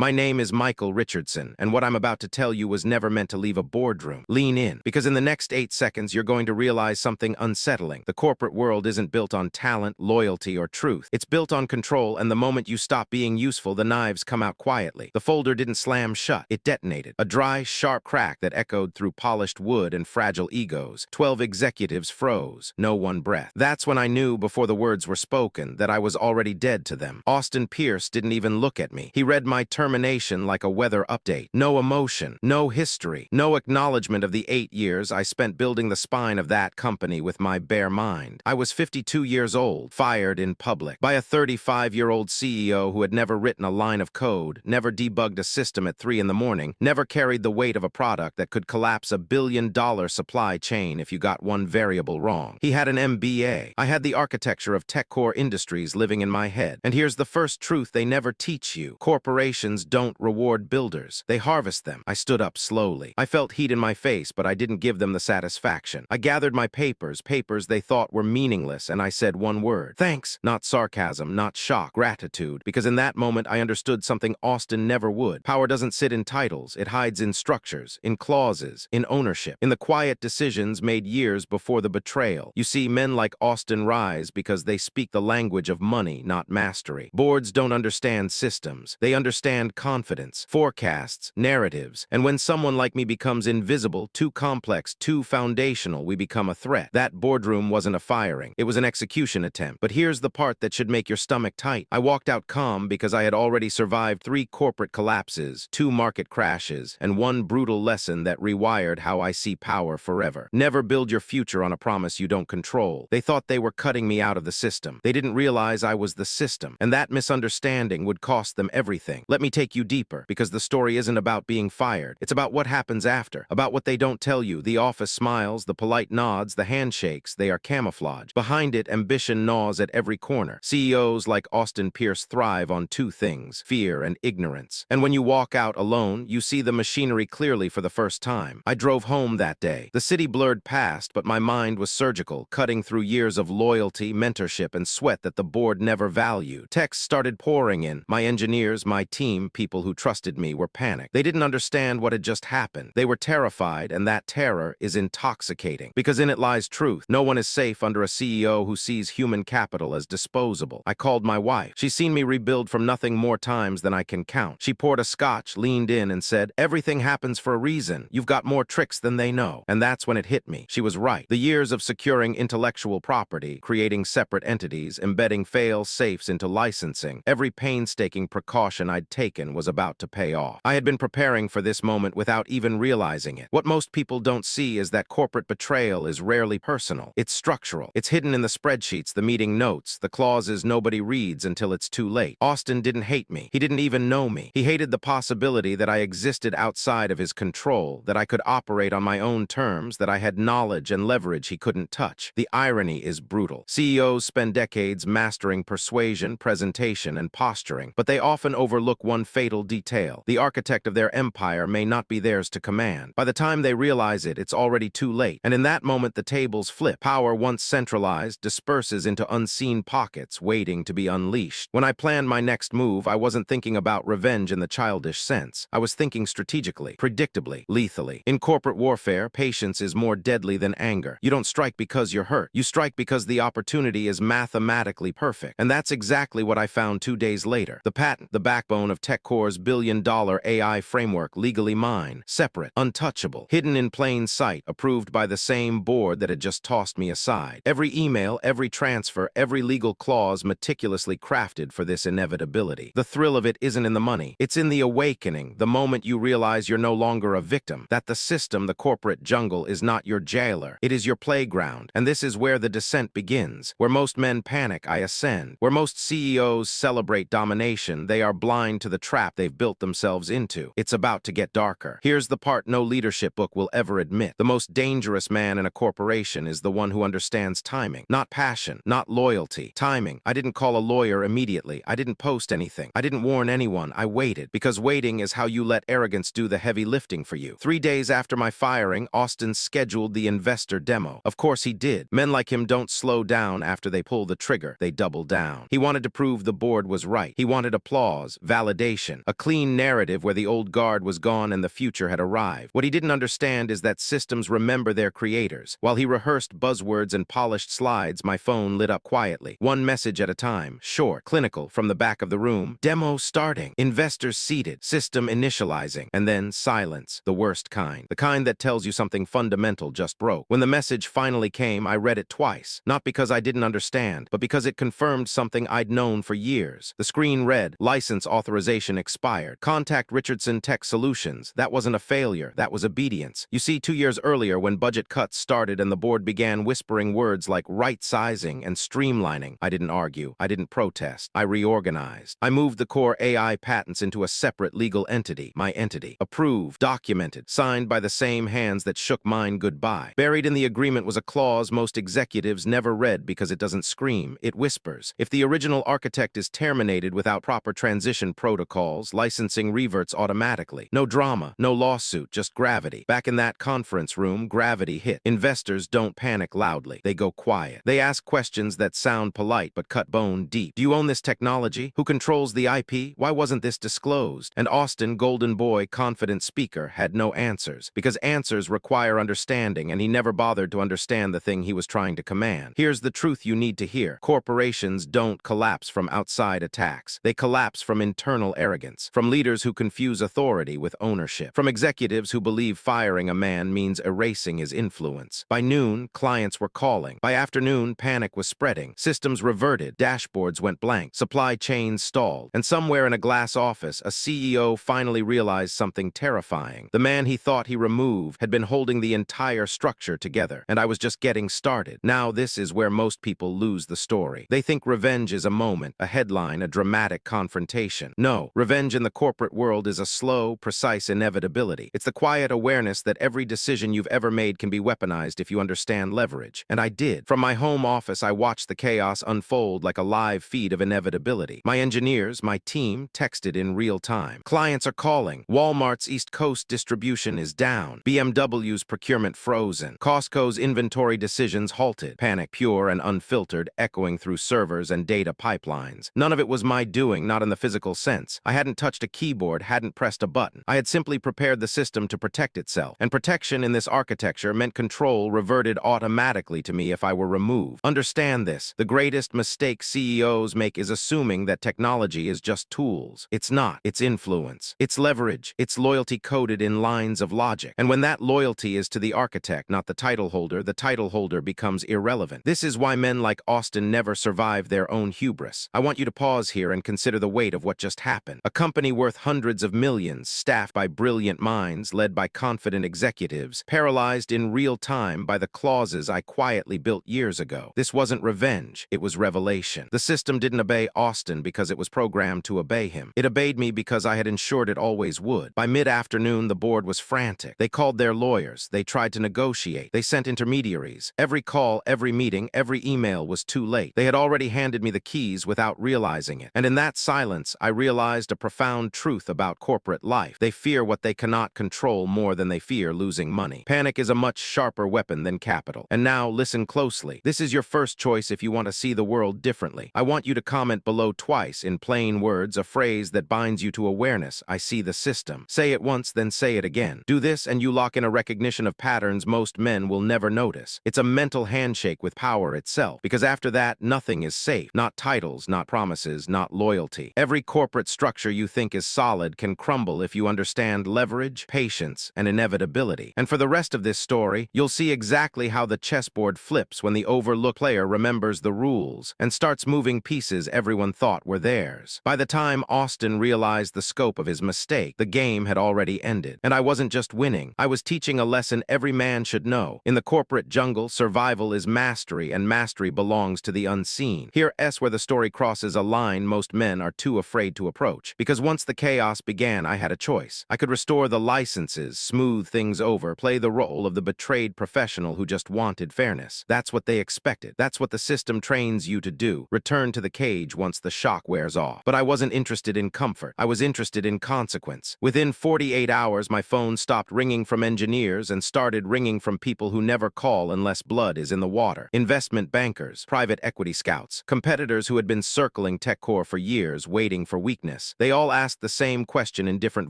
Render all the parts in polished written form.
My name is Michael Richardson, and what I'm about to tell you was never meant to leave a boardroom. Lean in, because in the next 8 seconds you're going to realize something unsettling. The corporate world isn't built on talent, loyalty, or truth. It's built on control, and the moment you stop being useful, the knives come out quietly. The folder didn't slam shut. It detonated. A dry, sharp crack that echoed through polished wood and fragile egos. 12 executives froze. No one breath. That's when I knew, before the words were spoken, that I was already dead to them. Austin Pierce didn't even look at me. He read my termination like a weather update. No emotion, no history, no acknowledgement of the 8 years I spent building the spine of that company with my bare mind. I was 52 years old, fired in public, by a 35-year-old CEO who had never written a line of code, never debugged a system at 3 in the morning, never carried the weight of a product that could collapse a billion-dollar supply chain if you got one variable wrong. He had an MBA. I had the architecture of tech core industries living in my head. And here's the first truth they never teach you. Corporations don't reward builders. They harvest them. I stood up slowly. I felt heat in my face, but I didn't give them the satisfaction. I gathered my papers they thought were meaningless, and I said one word. Thanks. Not sarcasm, not shock, gratitude. Because in that moment, I understood something Austin never would. Power doesn't sit in titles. It hides in structures, in clauses, in ownership, in the quiet decisions made years before the betrayal. You see, men like Austin rise because they speak the language of money, not mastery. Boards don't understand systems. They understand confidence, forecasts, narratives. And when someone like me becomes invisible, too complex, too foundational, we become a threat. That boardroom wasn't a firing. It was an execution attempt. But here's the part that should make your stomach tight. I walked out calm because I had already survived 3 corporate collapses, 2 market crashes, and 1 brutal lesson that rewired how I see power forever. Never build your future on a promise you don't control. They thought they were cutting me out of the system. They didn't realize I was the system, and that misunderstanding would cost them everything. Let me take you deeper, because the story isn't about being fired. It's about what happens after, about what they don't tell you. The office smiles, the polite nods, the handshakes, they are camouflage. Behind it, ambition gnaws at every corner. CEOs like Austin Pierce thrive on 2 things: fear and ignorance. And when you walk out alone, you see the machinery clearly for the first time. I drove home that day. The city blurred past, but my mind was surgical, cutting through years of loyalty, mentorship, and sweat that the board never valued. Texts started pouring in. My engineers, my team, people who trusted me, were panicked. They didn't understand what had just happened. They were terrified, and that terror is intoxicating, because in it lies truth. No one is safe under a CEO who sees human capital as disposable. I called my wife. She's seen me rebuild from nothing more times than I can count. She poured a scotch, leaned in, and said, "Everything happens for a reason. You've got more tricks than they know." And that's when it hit me. She was right. The years of securing intellectual property, creating separate entities, embedding fail-safes into licensing, every painstaking precaution I'd taken was about to pay off. I had been preparing for this moment without even realizing it. What most people don't see is that corporate betrayal is rarely personal. It's structural. It's hidden in the spreadsheets, the meeting notes, the clauses nobody reads until it's too late. Austin didn't hate me. He didn't even know me. He hated the possibility that I existed outside of his control, that I could operate on my own terms, that I had knowledge and leverage he couldn't touch. The irony is brutal. CEOs spend decades mastering persuasion, presentation, and posturing, but they often overlook one fatal detail. The architect of their empire may not be theirs to command. By the time they realize it, it's already too late. And in that moment, the tables flip. Power, once centralized, disperses into unseen pockets, waiting to be unleashed. When I planned my next move, I wasn't thinking about revenge in the childish sense. I was thinking strategically, predictably, lethally. In corporate warfare, patience is more deadly than anger. You don't strike because you're hurt. You strike because the opportunity is mathematically perfect. And that's exactly what I found 2 days later. The patent, the backbone of TechCore's billion-dollar AI framework, legally mine, separate, untouchable, hidden in plain sight, approved by the same board that had just tossed me aside. Every email, every transfer, every legal clause meticulously crafted for this inevitability. The thrill of it isn't in the money. It's in the awakening, the moment you realize you're no longer a victim, that the system, the corporate jungle, is not your jailer. It is your playground. And this is where the descent begins. Where most men panic, I ascend. Where most CEOs celebrate domination, they are blind to the trap they've built themselves into. It's about to get darker. Here's the part no leadership book will ever admit. The most dangerous man in a corporation is the one who understands timing. Not passion, not loyalty. Timing. I didn't call a lawyer immediately. I didn't post anything. I didn't warn anyone. I waited. Because waiting is how you let arrogance do the heavy lifting for you. 3 days after my firing, Austin scheduled the investor demo. Of course he did. Men like him don't slow down after they pull the trigger. They double down. He wanted to prove the board was right. He wanted applause, validation, foundation, a clean narrative where the old guard was gone and the future had arrived. What he didn't understand is that systems remember their creators. While he rehearsed buzzwords and polished slides, my phone lit up quietly. One message at a time, short, clinical, from the back of the room. Demo starting. Investors seated. System initializing. And then silence, the worst kind. The kind that tells you something fundamental just broke. When the message finally came, I read it twice. Not because I didn't understand, but because it confirmed something I'd known for years. The screen read, license authorization expired. Contact Richardson Tech Solutions. That wasn't a failure. That was obedience. You see, 2 years earlier, when budget cuts started and the board began whispering words like right-sizing and streamlining, I didn't argue. I didn't protest. I reorganized. I moved the core AI patents into a separate legal entity, my entity. Approved, documented, signed by the same hands that shook mine goodbye. Buried in the agreement was a clause most executives never read because it doesn't scream, it whispers. If the original architect is terminated without proper transition protocols, licensing reverts automatically. No drama, no lawsuit, just gravity. Back in that conference room, gravity hit. Investors don't panic loudly. They go quiet. They ask questions that sound polite but cut bone deep. Do you own this technology? Who controls the IP? Why wasn't this disclosed? And Austin, golden boy, confident speaker, had no answers. Because answers require understanding, and he never bothered to understand the thing he was trying to command. Here's the truth you need to hear. Corporations don't collapse from outside attacks. They collapse from internal arrogance. From leaders who confuse authority with ownership. From executives who believe firing a man means erasing his influence. By noon, clients were calling. By afternoon, panic was spreading. Systems reverted. Dashboards went blank. Supply chains stalled. And somewhere in a glass office, a CEO finally realized something terrifying. The man he thought he removed had been holding the entire structure together. And I was just getting started. Now this is where most people lose the story. They think revenge is a moment, a headline, a dramatic confrontation. No, revenge in the corporate world is a slow, precise inevitability. It's the quiet awareness that every decision you've ever made can be weaponized if you understand leverage. And I did. From my home office, I watched the chaos unfold like a live feed of inevitability. My engineers, my team, texted in real time. Clients are calling. Walmart's East Coast distribution is down. BMW's procurement frozen. Costco's inventory decisions halted. Panic, pure and unfiltered, echoing through servers and data pipelines. None of it was my doing, not in the physical sense. I hadn't touched a keyboard, hadn't pressed a button. I had simply prepared the system to protect itself. And protection in this architecture meant control reverted automatically to me if I were removed. Understand this. The greatest mistake CEOs make is assuming that technology is just tools. It's not. It's influence. It's leverage. It's loyalty coded in lines of logic. And when that loyalty is to the architect, not the title holder becomes irrelevant. This is why men like Austin never survive their own hubris. I want you to pause here and consider the weight of what just happened. A company worth hundreds of millions, staffed by brilliant minds, led by confident executives, paralyzed in real time by the clauses I quietly built years ago. This wasn't revenge, it was revelation. The system didn't obey Austin because it was programmed to obey him. It obeyed me because I had ensured it always would. By mid-afternoon, the board was frantic. They called their lawyers. They tried to negotiate. They sent intermediaries. Every call, every meeting, every email was too late. They had already handed me the keys without realizing it. And in that silence, I realized a profound truth about corporate life. They fear what they cannot control more than they fear losing money. Panic is a much sharper weapon than capital. And now, listen closely. This is your first choice if you want to see the world differently. I want you to comment below twice, in plain words, a phrase that binds you to awareness. I see the system. Say it once, then say it again. Do this and you lock in a recognition of patterns most men will never notice. It's a mental handshake with power itself, because after that, nothing is safe. Not titles, not promises, not loyalty. Every corporate structure you think is solid can crumble if you understand leverage, patience, and inevitability. And for the rest of this story, you'll see exactly how the chessboard flips when the overlooked player remembers the rules and starts moving pieces everyone thought were theirs. By the time Austin realized the scope of his mistake, the game had already ended. And I wasn't just winning. I was teaching a lesson every man should know. In the corporate jungle, survival is mastery, and mastery belongs to the unseen. Here's where the story crosses a line most men are too afraid to approach. Because once the chaos began, I had a choice. I could restore the licenses, smooth things over, play the role of the betrayed professional who just wanted fairness. That's what they expected. That's what the system trains you to do. Return to the cage once the shock wears off. But I wasn't interested in comfort. I was interested in consequence. Within 48 hours, my phone stopped ringing from engineers and started ringing from people who never call unless blood is in the water. Investment bankers, private equity scouts, competitors who had been circling TechCore for years, waiting for weakness. weakness. They all asked the same question in different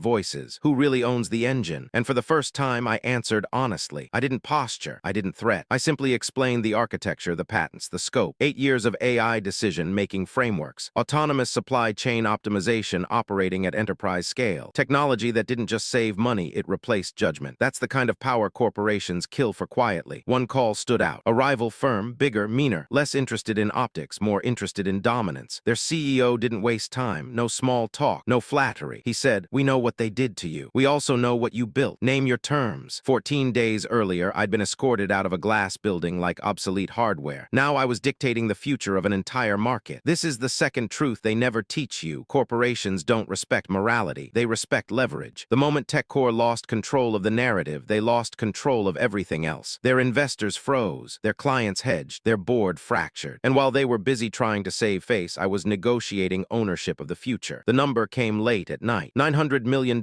voices. Who really owns the engine? And for the first time, I answered honestly. I didn't posture. I didn't threat. I simply explained the architecture, the patents, the scope. 8 years of AI decision-making frameworks. Autonomous supply chain optimization operating at enterprise scale. Technology that didn't just save money, it replaced judgment. That's the kind of power corporations kill for quietly. One call stood out. A rival firm, bigger, meaner, less interested in optics, more interested in dominance. Their CEO didn't waste time. No small talk, no flattery. He said, "We know what they did to you. We also know what you built. Name your terms." 14 days earlier, I'd been escorted out of a glass building like obsolete hardware. Now I was dictating the future of an entire market. This is the second truth they never teach you. Corporations don't respect morality. They respect leverage. The moment TechCore lost control of the narrative, they lost control of everything else. Their investors froze. Their clients hedged. Their board fractured. And while they were busy trying to save face, I was negotiating ownership of the future. The number came late at night. $900 million.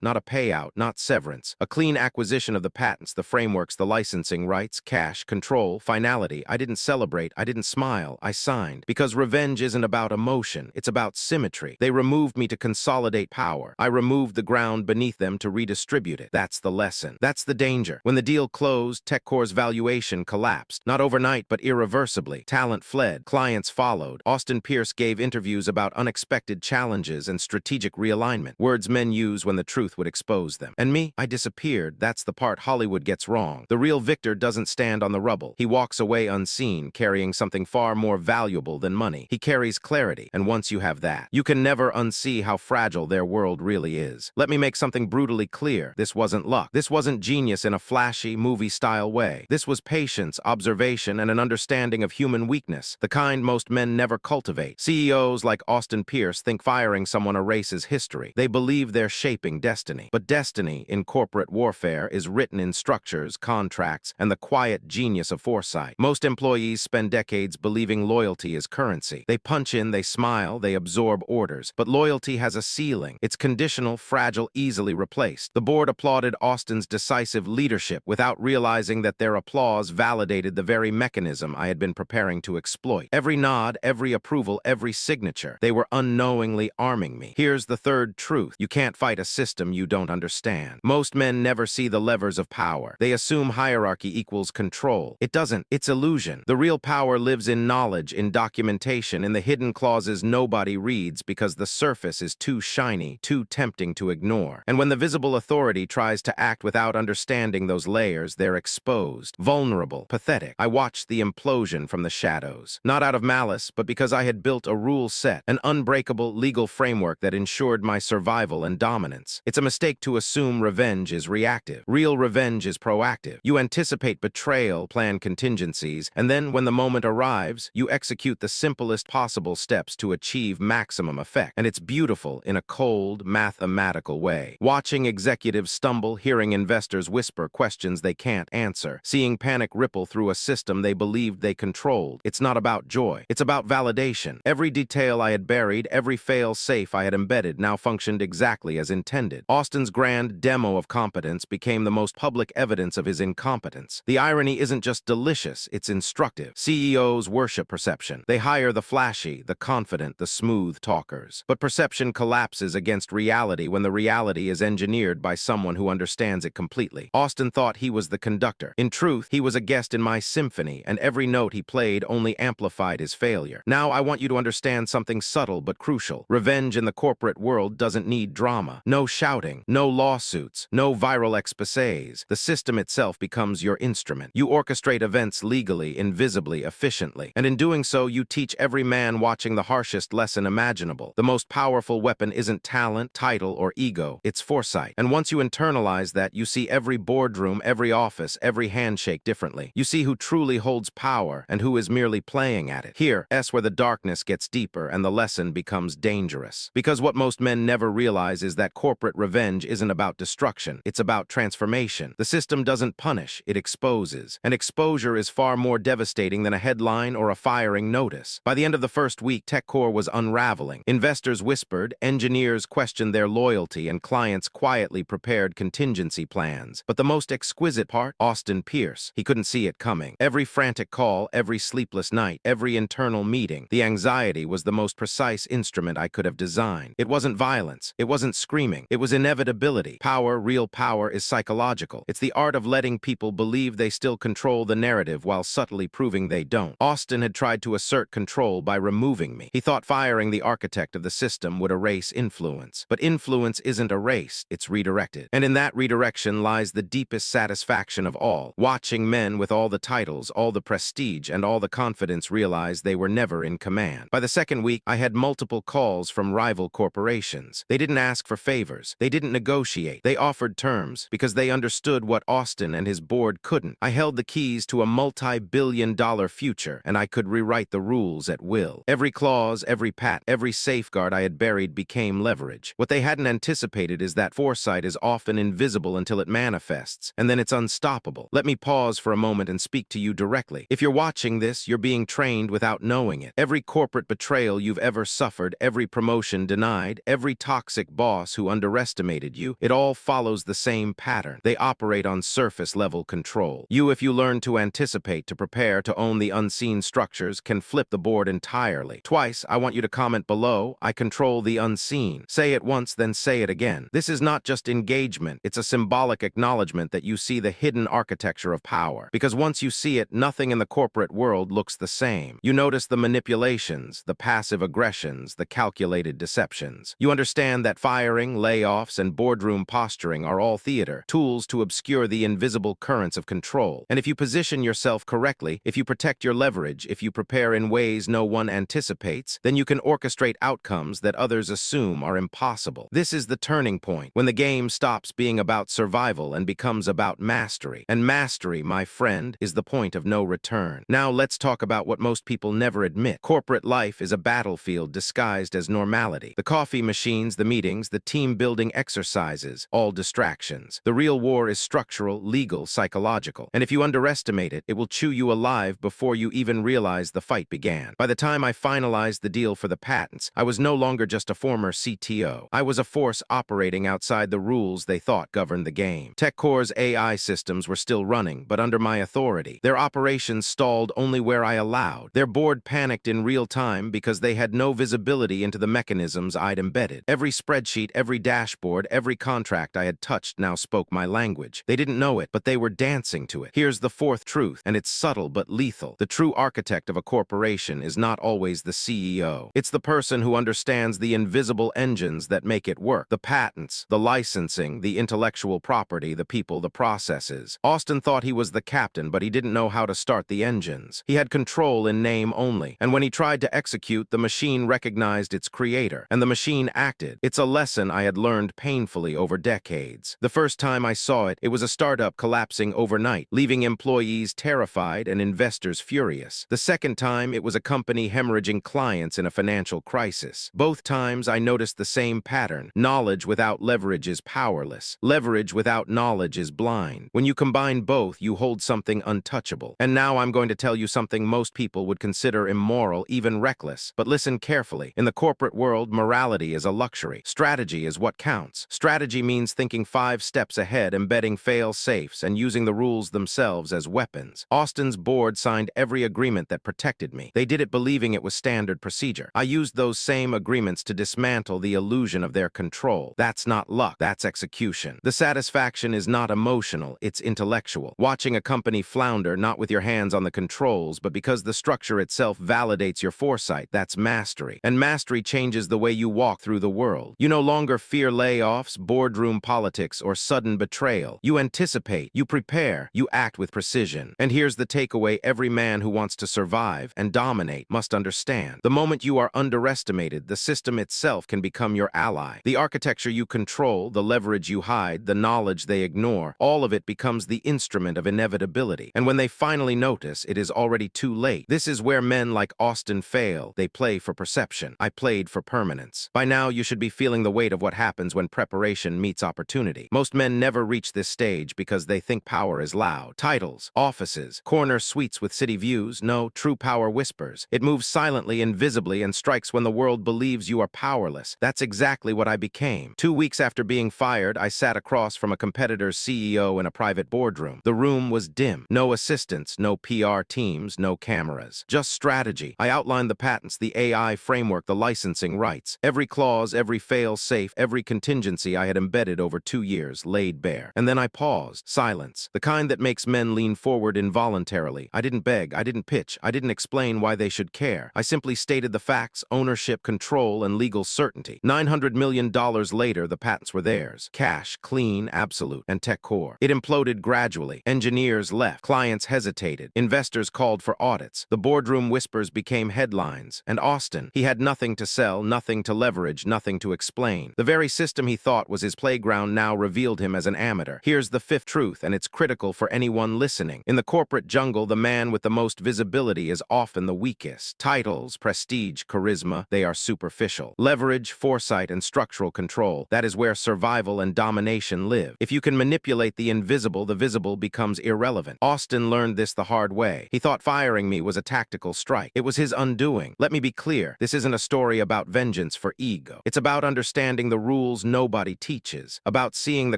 Not a payout, not severance. A clean acquisition of the patents, the frameworks, the licensing rights, cash, control, finality. I didn't celebrate. I didn't smile. I signed. Because revenge isn't about emotion. It's about symmetry. They removed me to consolidate power. I removed the ground beneath them to redistribute it. That's the lesson. That's the danger. When the deal closed, TechCore's valuation collapsed. Not overnight, but irreversibly. Talent fled. Clients followed. Austin Pierce gave interviews about unexpected challenges and strategic realignment. Words men use when the truth would expose them. And me? I disappeared. That's the part Hollywood gets wrong. The real victor doesn't stand on the rubble. He walks away unseen, carrying something far more valuable than money. He carries clarity. And once you have that, you can never unsee how fragile their world really is. Let me make something brutally clear. This wasn't luck. This wasn't genius in a flashy, movie-style way. This was patience, observation, and an understanding of human weakness, the kind most men never cultivate. CEOs like Austin Pierce think firing someone erases history. They believe they're shaping destiny. But destiny in corporate warfare is written in structures, contracts, and the quiet genius of foresight. Most employees spend decades believing loyalty is currency. They punch in, they smile, they absorb orders. But loyalty has a ceiling. It's conditional, fragile, easily replaced. The board applauded Austin's decisive leadership without realizing that their applause validated the very mechanism I had been preparing to exploit. Every nod, every approval, every signature, they were unknowingly arming me. Here's the third truth. You can't fight a system you don't understand. Most men never see the levers of power. They assume hierarchy equals control. It doesn't. It's illusion. The real power lives in knowledge, in documentation, in the hidden clauses nobody reads because the surface is too shiny, too tempting to ignore. And when the visible authority tries to act without understanding those layers, they're exposed, vulnerable, pathetic. I watched the implosion from the shadows. Not out of malice, but because I had built a rule set, an unbreakable legal framework that ensured my survival and dominance. It's a mistake to assume revenge is reactive. Real revenge is proactive. You anticipate betrayal, plan contingencies, and then when the moment arrives, you execute the simplest possible steps to achieve maximum effect. And it's beautiful in a cold, mathematical way. Watching executives stumble, hearing investors whisper questions they can't answer, seeing panic ripple through a system they believed they controlled. It's not about joy. It's about validation. Every detail I had buried, every fail-safe I had embedded now functioned exactly as intended. Austin's grand demo of competence became the most public evidence of his incompetence. The irony isn't just delicious, it's instructive. CEOs worship perception. They hire the flashy, the confident, the smooth talkers. But perception collapses against reality when the reality is engineered by someone who understands it completely. Austin thought he was the conductor. In truth, he was a guest in my symphony, and every note he played only amplified his failure. Now I want you to understand something subtle but crucial. Revenge in the corporate world doesn't need drama. No shouting, no lawsuits, no viral exposés. The system itself becomes your instrument. You orchestrate events legally, invisibly, efficiently. And in doing so, you teach every man watching the harshest lesson imaginable. The most powerful weapon isn't talent, title, or ego. It's foresight. And once you internalize that, you see every boardroom, every office, every handshake differently. You see who truly holds power and who is merely playing at it. Here's where the darkness gets deeper and the lesson becomes dangerous. Because what most men never realize is that corporate revenge isn't about destruction. It's about transformation. The system doesn't punish, it exposes. And exposure is far more devastating than a headline or a firing notice. By the end of the first week, TechCore was unraveling. Investors whispered, engineers questioned their loyalty, and clients quietly prepared contingency plans. But the most exquisite part? Austin Pierce. He couldn't see it coming. Every frantic call, every sleepless night, every internal meeting, the anxiety was the most precise instrument I could have designed. It wasn't violence. It wasn't screaming. It was inevitability. Power, real power, is psychological. It's the art of letting people believe they still control the narrative while subtly proving they don't. Austin had tried to assert control by removing me. He thought firing the architect of the system would erase influence. But influence isn't erased, it's redirected. And in that redirection lies the deepest satisfaction of all. Watching men with all the titles, all the prestige, and all the confidence realize they were never in command. By the second week, I had multiple calls from rival corporations. They didn't ask for favors. They didn't negotiate. They offered terms because they understood what Austin and his board couldn't. I held the keys to a multi-billion-dollar future, and I could rewrite the rules at will. Every clause, every patent, every safeguard I had buried became leverage. What they hadn't anticipated is that foresight is often invisible until it manifests, and then it's unstoppable. Let me pause for a moment and speak to you directly. If you're watching this, you're being trained without knowing it. Every corporate betrayal you've ever suffered, every promotion denied, every toxic boss who underestimated you, it all follows the same pattern. They operate on surface-level control. You, if you learn to anticipate, to prepare, to own the unseen structures, can flip the board entirely. Twice, I want you to comment below, I control the unseen. Say it once, then say it again. This is not just engagement, it's a symbolic acknowledgement that you see the hidden architecture of power. Because once you see it, nothing in the corporate world looks the same. You notice the manipulations, the passive aggressions, the calculated deceptions. You understand that firing, layoffs, and boardroom posturing are all theater, tools to obscure the invisible currents of control. And if you position yourself correctly, if you protect your leverage, if you prepare in ways no one anticipates, then you can orchestrate outcomes that others assume are impossible. This is the turning point, when the game stops being about survival and becomes about mastery. And mastery, my friend, is the point of no return. Now let's talk about what most people never admit. Corporate life is a battlefield disguised as normality. The coffee machines, the meetings, the team-building exercises, all distractions. The real war is structural, legal, psychological. And if you underestimate it, it will chew you alive before you even realize the fight began. By the time I finalized the deal for the patents, I was no longer just a former CTO. I was a force operating outside the rules they thought governed the game. TechCore's AI systems were still running, but under my authority. Their operations stalled only where I allowed. Their board panicked in real time because they had no visibility into the mechanisms I'd embedded. Every spreadsheet, every dashboard, every contract I had touched now spoke my language. They didn't know it, but they were dancing to it. Here's the fourth truth, and it's subtle but lethal. The true architect of a corporation is not always the CEO. It's the person who understands the invisible engines that make it work. The patents, the licensing, the intellectual property, the people, the processes. Austin thought he was the captain, but he didn't know how to start the engines. He had control in name only, and when he tried to execute, the machine recognized its creator, and the machine acted. It's a lesson I had learned painfully over decades. The first time I saw it, it was a startup collapsing overnight, leaving employees terrified and investors furious. The second time, it was a company hemorrhaging clients in a financial crisis. Both times, I noticed the same pattern. Knowledge without leverage is powerless. Leverage without knowledge is blind. When you combine both, you hold something untouchable. And now I'm going to tell you something most people would consider immoral, even reckless. But listen carefully. In the corporate world, morality is a luxury. Strategy is what counts. Strategy means thinking 5 steps ahead, embedding fail-safes, and using the rules themselves as weapons. Austin's board signed every agreement that protected me. They did it believing it was standard procedure. I used those same agreements to dismantle the illusion of their control. That's not luck, that's execution. The satisfaction is not emotional, it's intellectual. Watching a company flounder not with your hands on the controls, but because the structure itself validates your foresight, that's mastery. And mastery changes the way you walk through the world. You no longer fear layoffs, boardroom politics, or sudden betrayal. You anticipate, you prepare, you act with precision. And here's the takeaway every man who wants to survive and dominate must understand. The moment you are underestimated, the system itself can become your ally. The architecture you control, the leverage you hide, the knowledge they ignore, all of it becomes the instrument of inevitability. And when they finally notice, it is already too late. This is where men like Austin fail. They play for perception. I played for permanence. By now, you should be feeling the weight of what happens when preparation meets opportunity. Most men never reach this stage because they think power is loud. Titles, offices, corner suites with city views. No, true power whispers. It moves silently, invisibly, and strikes when the world believes you are powerless. That's exactly what I became. 2 weeks after being fired, I sat across from a competitor's CEO in a private boardroom. The room was dim. No assistants, no PR teams, no cameras. Just strategy. I outlined the patents, the AI framework, the licensing licensing rights. Every clause, every fail-safe, every contingency I had embedded over 2 years laid bare. And then I paused. Silence. The kind that makes men lean forward involuntarily. I didn't beg, I didn't pitch, I didn't explain why they should care. I simply stated the facts, ownership, control, and legal certainty. $900 million later, the patents were theirs. Cash, clean, absolute, and tech core. It imploded gradually. Engineers left. Clients hesitated. Investors called for audits. The boardroom whispers became headlines. And Austin, he had nothing to sell, nothing to leverage, nothing to explain. The very system he thought was his playground now revealed him as an amateur. Here's the fifth truth, and it's critical for anyone listening. In the corporate jungle, the man with the most visibility is often the weakest. Titles, prestige, charisma, they are superficial. Leverage, foresight, and structural control, that is where survival and domination live. If you can manipulate the invisible, the visible becomes irrelevant. Austin learned this the hard way. He thought firing me was a tactical strike. It was his undoing. Let me be clear, this isn't a story about vengeance for ego. It's about understanding the rules nobody teaches, about seeing the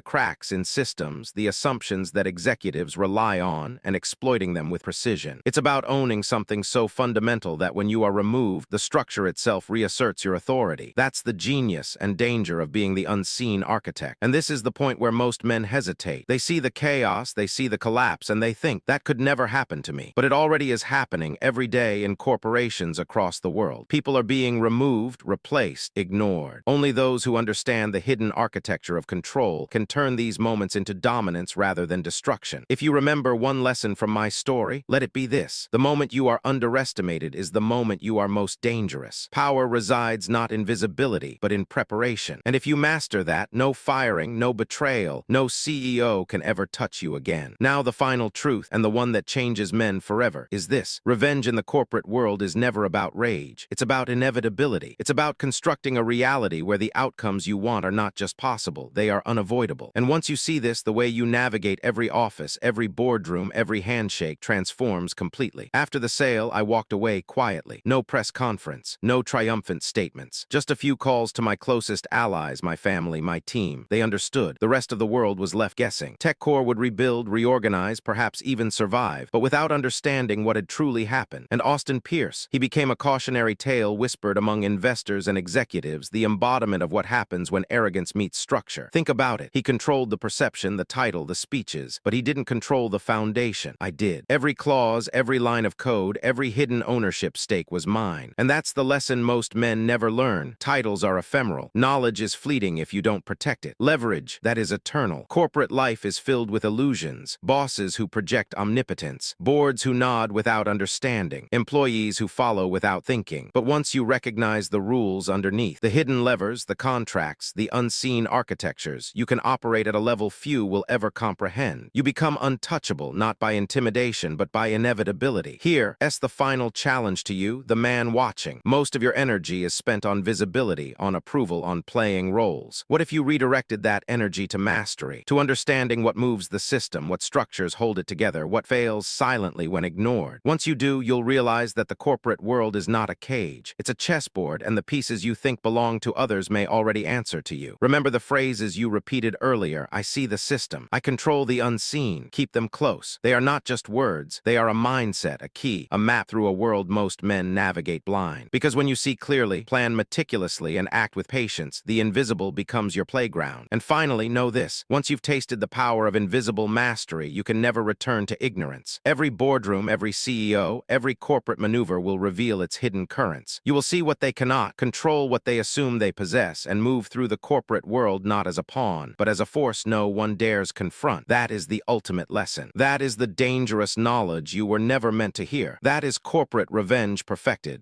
cracks in systems, the assumptions that executives rely on, and exploiting them with precision. It's about owning something so fundamental that when you are removed, the structure itself reasserts your authority. That's the genius and danger of being the unseen architect. And this is the point where most men hesitate. They see the chaos, they see the collapse, and they think, that could never happen to me. But it already is happening every day in corporations across the world. People are being removed, replaced, ignored. Only those who understand the hidden architecture of control can turn these moments into dominance rather than destruction. If you remember one lesson from my story, let it be this: the moment you are underestimated is the moment you are most dangerous. Power resides not in visibility, but in preparation. And if you master that, no firing, no betrayal, no CEO can ever touch you again. Now the final truth, and the one that changes men forever, is this: revenge in the corporate world is never about rage. It's about inevitability. It's about constructing a reality where the outcomes you want are not just possible, they are unavoidable. And once you see this, the way you navigate every office, every boardroom, every handshake transforms completely. After the sale, I walked away quietly. No press conference, no triumphant statements. Just a few calls to my closest allies, my family, my team. They understood. The rest of the world was left guessing. TechCore would rebuild, reorganize, perhaps even survive, but without understanding what had truly happened. And Austin Pierce, he became a cautionary tale whispered among investors and executives, the embodiment of what happens when arrogance meets structure. Think about it. He controlled the perception, the title, the speeches, but he didn't control the foundation. I did. Every clause, every line of code, every hidden ownership stake was mine. And that's the lesson most men never learn. Titles are ephemeral. Knowledge is fleeting if you don't protect it. Leverage, that is eternal. Corporate life is filled with illusions. Bosses who project omnipotence. Boards who nod without understanding. Employees who follow without thinking. But once you recognize the rules underneath, the hidden levers, the contracts, the unseen architectures, you can operate at a level few will ever comprehend. You become untouchable, not by intimidation, but by inevitability. Here's the final challenge to you, the man watching. Most of your energy is spent on visibility, on approval, on playing roles. What if you redirected that energy to mastery, to understanding what moves the system, what structures hold it together, what fails silently when ignored? Once you do, you'll realize that the corporate world is not a cage. It's a chessboard, and the pieces you think belong to others may already answer to you. Remember the phrases you repeated earlier: I see the system, I control the unseen. Keep them close. They are not just words, they are a mindset, a key, a map through a world most men navigate blind. Because when you see clearly, plan meticulously, and act with patience, the invisible becomes your playground. And finally, know this: once you've tasted the power of invisible mastery, you can never return to ignorance. Every boardroom, every CEO, every corporate maneuver will reveal its hidden currents. You will see what they cannot, control what they assume they possess, and move through the corporate world not as a pawn, but as a force no one dares confront. That is the ultimate lesson. That is the dangerous knowledge you were never meant to hear. That is corporate revenge perfected.